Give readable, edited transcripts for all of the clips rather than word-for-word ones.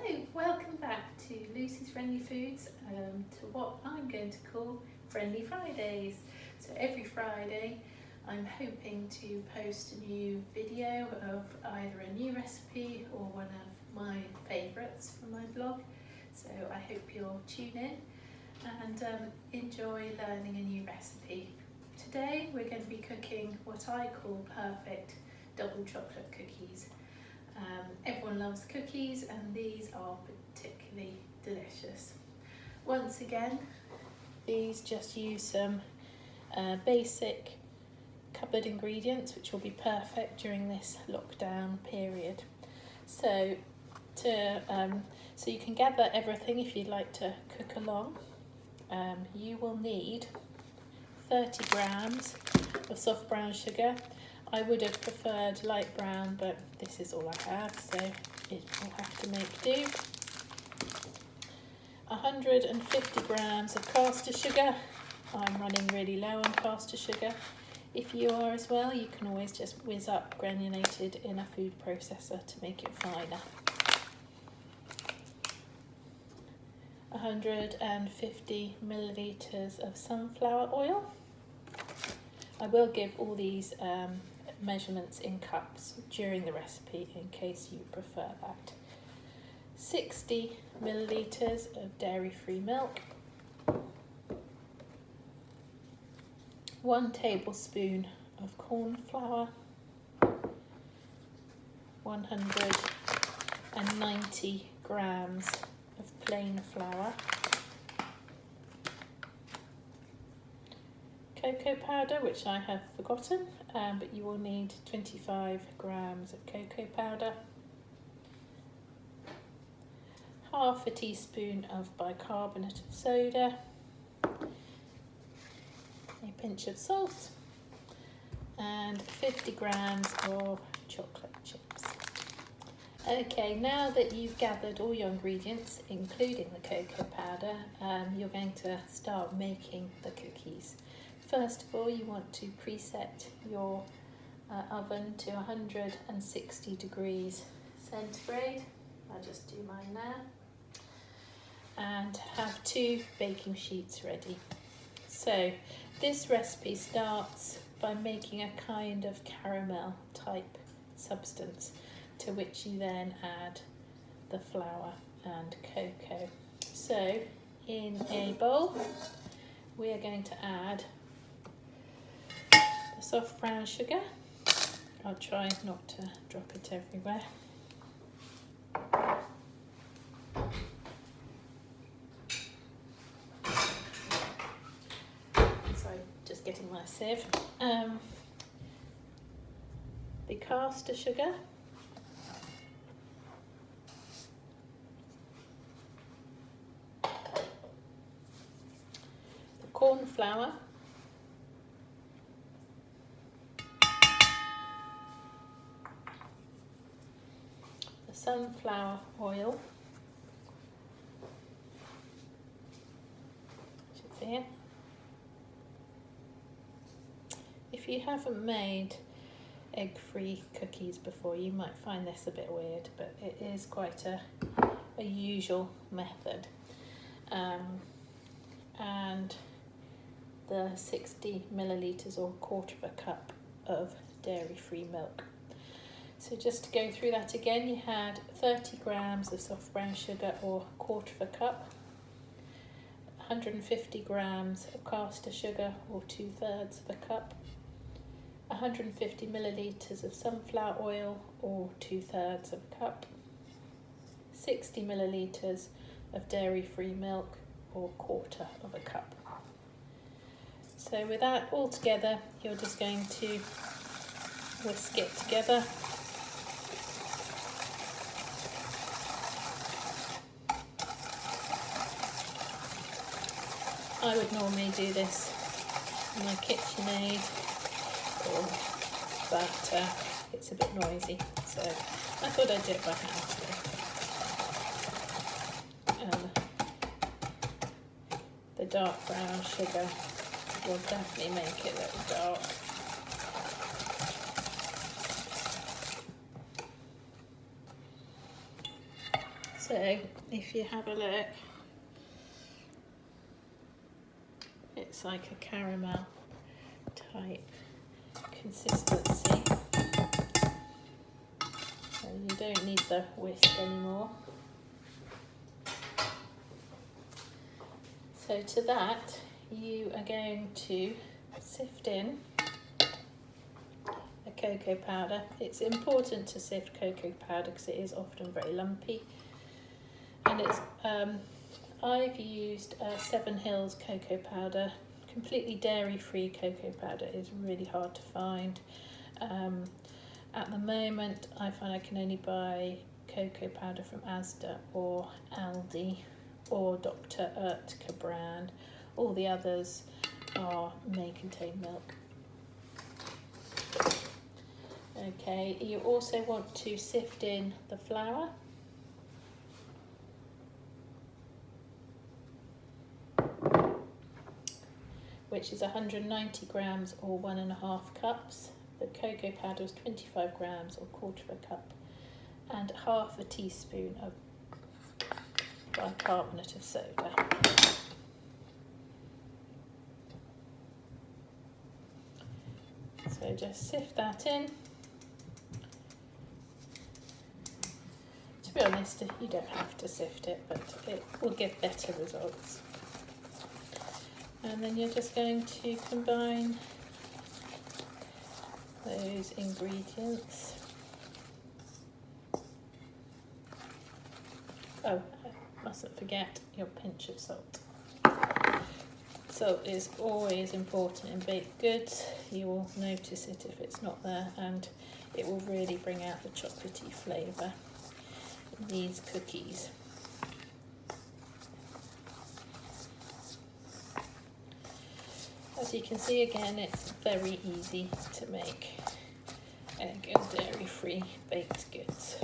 Hello, welcome back to Lucy's Friendly Foods, to what I'm going to call Friendly Fridays. So every Friday I'm hoping to post a new video of either a new recipe or one of my favourites from my blog. So I hope you'll tune in and enjoy learning a new recipe. Today we're going to be cooking what I call perfect double chocolate cookies. Everyone loves cookies and these are particularly delicious. Once again, these just use some basic cupboard ingredients which will be perfect during this lockdown period. So you can gather everything if you'd like to cook along. You will need 30 grams of soft brown sugar. I would have preferred light brown, but this is all I have, so it will have to make do. 150 grams of caster sugar. I'm running really low on caster sugar. If you are as well, you can always just whiz up granulated in a food processor to make it finer. 150 millilitres of sunflower oil. I will give all these measurements in cups during the recipe in case you prefer that. 60 millilitres of dairy-free milk. 1 tablespoon of corn flour. 190 grams of plain flour. Cocoa powder, which I have forgotten, but you will need 25 grams of cocoa powder, half a teaspoon of bicarbonate of soda, a pinch of salt, and 50 grams of chocolate chips. Okay, now that you've gathered all your ingredients, including the cocoa powder, you're going to start making the cookies. First of all, you want to preset your oven to 160 degrees centigrade. I'll just do mine now. And have 2 baking sheets ready. So this recipe starts by making a kind of caramel type substance to which you then add the flour and cocoa. So in a bowl, we are going to add the soft brown sugar. I'll try not to drop it everywhere. Sorry, just getting my sieve. The caster sugar. The corn flour. Sunflower oil, which is here. If you haven't made egg-free cookies before, you might find this a bit weird, but it is quite a usual method. And the 60 millilitres or 1/4 cup of dairy-free milk. So just to go through that again, you had 30 grams of soft brown sugar or 1/4 cup, 150 grams of caster sugar or 2/3 cup, 150 millilitres of sunflower oil or 2/3 cup, 60 millilitres of dairy-free milk or 1/4 cup. So with that all together, you're just going to whisk it together. I would normally do this in my KitchenAid, but it's a bit noisy, so I thought I'd do it by hand today. The dark brown sugar will definitely make it look dark. So if you have a look, it's like a caramel type consistency. So you don't need the whisk anymore. So to that, you are going to sift in a cocoa powder. It's important to sift cocoa powder because it is often very lumpy. And it's I've used Seven Hills cocoa powder. Completely dairy-free cocoa powder is really hard to find. At the moment, I find I can only buy cocoa powder from Asda or Aldi or Dr. Oetker brand. All the others may contain milk. Okay, you also want to sift in the flour. Which is 190 grams or 1.5 cups. The cocoa powder is 25 grams or 1/4 cup. And half a teaspoon of bicarbonate of soda. So just sift that in. To be honest, you don't have to sift it, but it will give better results. And then you're just going to combine those ingredients. Oh, I mustn't forget your pinch of salt. Salt is always important in baked goods. You will notice it if it's not there, and it will really bring out the chocolatey flavour in these cookies. As you can see, again, it's very easy to make egg and dairy-free baked goods.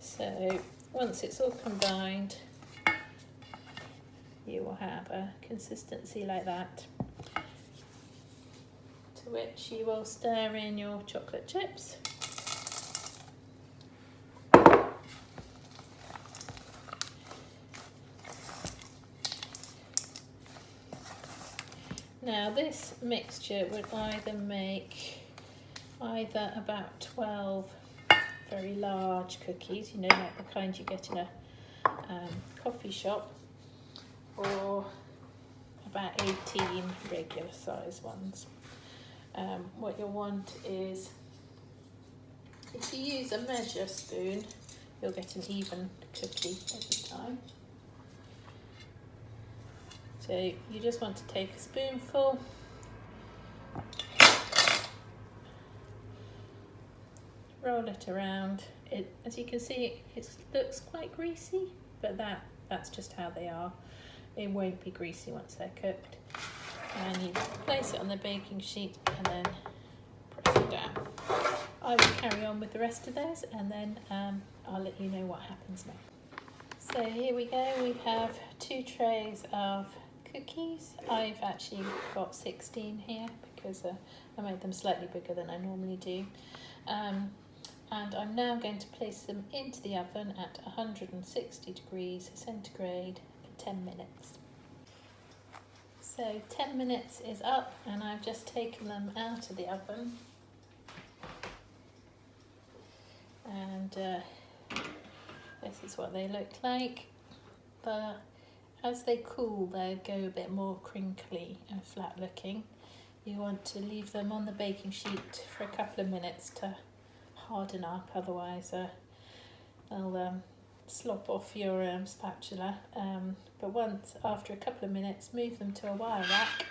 So once it's all combined, you will have a consistency like that, to which you will stir in your chocolate chips. Now this mixture would either make about 12 very large cookies, you know, like the kind you get in a coffee shop, or about 18 regular size ones. What you'll want is, if you use a measure spoon, you'll get an even cookie every time. So you just want to take a spoonful, roll it around. As you can see, it looks quite greasy, but that's just how they are. It won't be greasy once they're cooked. And you place it on the baking sheet and then press it down. I will carry on with the rest of those, and then I'll let you know what happens next. So here we go, we have 2 trays of cookies. I've actually got 16 here because I made them slightly bigger than I normally do. And I'm now going to place them into the oven at 160 degrees centigrade for 10 minutes. So 10 minutes is up, and I've just taken them out of the oven. And this is what they look like. As they cool, they go a bit more crinkly and flat looking. You want to leave them on the baking sheet for a couple of minutes to harden up, otherwise they'll slop off your spatula. But after a couple of minutes, move them to a wire rack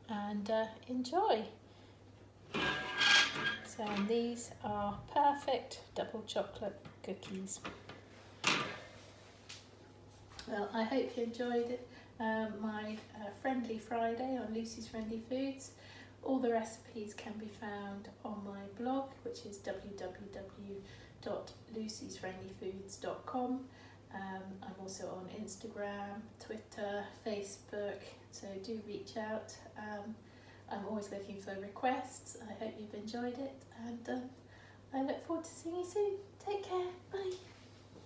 and enjoy. So these are perfect double chocolate cookies. Well, I hope you enjoyed it. My Friendly Friday on Lucy's Friendly Foods. All the recipes can be found on my blog, which is www.lucy'sfriendlyfoods.com. I'm also on Instagram, Twitter, Facebook, so do reach out. I'm always looking for requests. I hope you've enjoyed it, and I look forward to seeing you soon. Take care.